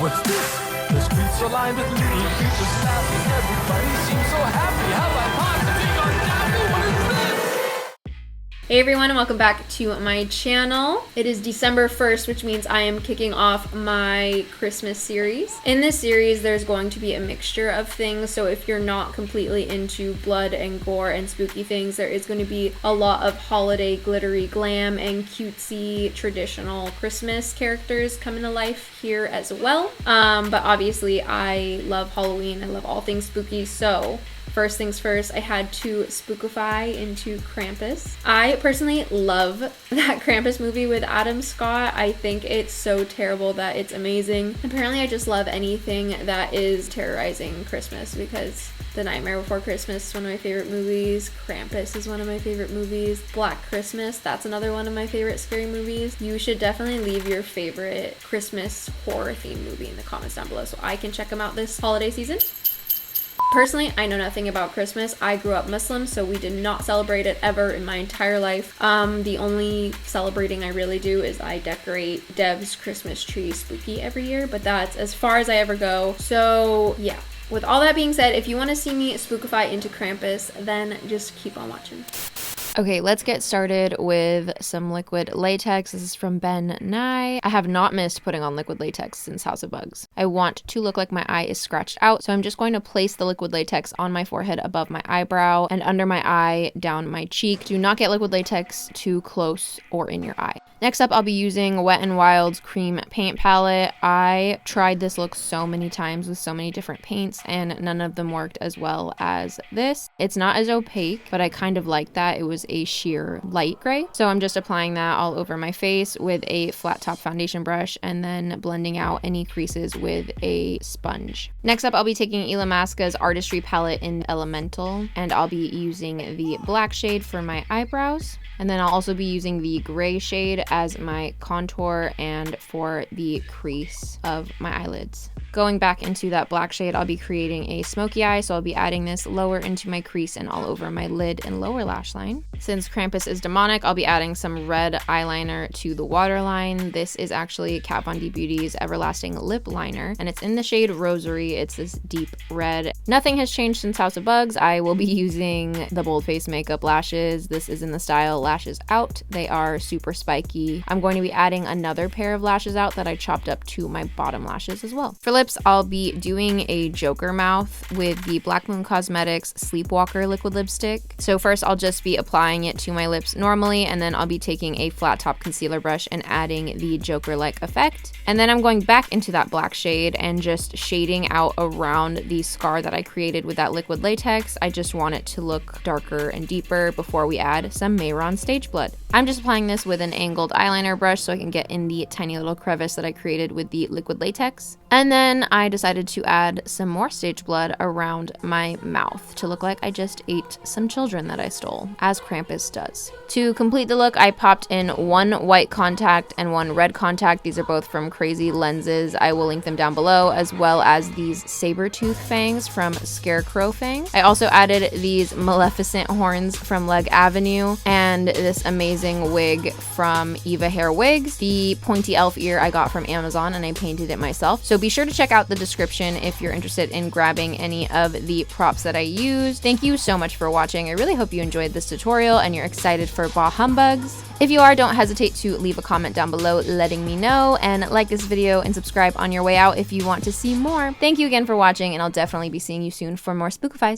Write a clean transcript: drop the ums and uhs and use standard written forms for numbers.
What's this? The streets are lined with little creatures laughing. Everybody seems so happy. Have I paused to take on Daffy? What is this? Hey everyone, and welcome back to my channel. It is December 1st, which means I am kicking off my Christmas series. In this series, there's going to be a mixture of things, so if you're not completely into blood and gore and spooky things, there is going to be a lot of holiday glittery glam and cutesy traditional Christmas characters coming to life here as well. But obviously, I love Halloween. I love all things spooky, so first things first, I had to spookify into Krampus. I personally love that Krampus movie with Adam Scott. I think it's so terrible that it's amazing. Apparently, I just love anything that is terrorizing Christmas because The Nightmare Before Christmas is one of my favorite movies. Krampus is one of my favorite movies. Black Christmas, that's another one of my favorite scary movies. You should definitely leave your favorite Christmas horror themed movie in the comments down below so I can check them out this holiday season. Personally, I know nothing about Christmas. I grew up Muslim, so we did not celebrate it ever in my entire life. The only celebrating I really do is I decorate Dev's Christmas tree spooky every year, but that's as far as I ever go. So yeah, with all that being said, if you want to see me spookify into Krampus, then just keep on watching. Okay, let's get started with some liquid latex. This is from Ben Nye. I have not missed putting on liquid latex since House of Bugs. I want to look like my eye is scratched out, so I'm just going to place the liquid latex on my forehead above my eyebrow and under my eye down my cheek. Do not get liquid latex too close or in your eye. Next up, I'll be using Wet n Wild's cream paint palette. I tried this look so many times with so many different paints and none of them worked as well as this. It's not as opaque, but I kind of like that. It was a sheer light gray. So I'm just applying that all over my face with a flat top foundation brush and then blending out any creases with a sponge. Next up, I'll be taking Linabugz's Artistry palette in Elemental, and I'll be using the black shade for my eyebrows. And then I'll also be using the gray shade as my contour and for the crease of my eyelids. Going back into that black shade, I'll be creating a smoky eye, so I'll be adding this lower into my crease and all over my lid and lower lash line. Since Krampus is demonic, I'll be adding some red eyeliner to the waterline. This is actually Kat Von D Beauty's Everlasting Lip Liner, and it's in the shade Rosary. It's this deep red. Nothing has changed since House of Bugs. I will be using the Bold Face Makeup lashes. This is in the style Lashes Out. They are super spiky. I'm going to be adding another pair of lashes out that I chopped up to my bottom lashes as well. For lips, I'll be doing a Joker mouth with the Black Moon Cosmetics Sleepwalker liquid lipstick. So first I'll just be applying it to my lips normally, and then I'll be taking a flat top concealer brush and adding the Joker-like effect. And then I'm going back into that black shade and just shading out around the scar that I created with that liquid latex. I just want it to look darker and deeper before we add some Mayron Stage Blood. I'm just applying this with an angled eyeliner brush so I can get in the tiny little crevice that I created with the liquid latex. And then I decided to add some more stage blood around my mouth to look like I just ate some children that I stole, as Krampus does. To complete the look, I popped in one white contact and one red contact. These are both from Crazy Lenses. I will link them down below, as well as these saber-tooth fangs from Scarecrow Fangs. I also added these Maleficent horns from Leg Avenue and this amazing wig from Eva Hair Wigs. The pointy elf ear I got from Amazon and I painted it myself. So be sure to check out the description if you're interested in grabbing any of the props that I used. Thank you so much for watching. I really hope you enjoyed this tutorial and you're excited for BAHHUMBUGZ. If you are, don't hesitate to leave a comment down below letting me know, and like this video and subscribe on your way out if you want to see more. Thank you again for watching, and I'll definitely be seeing you soon for more Spookifies.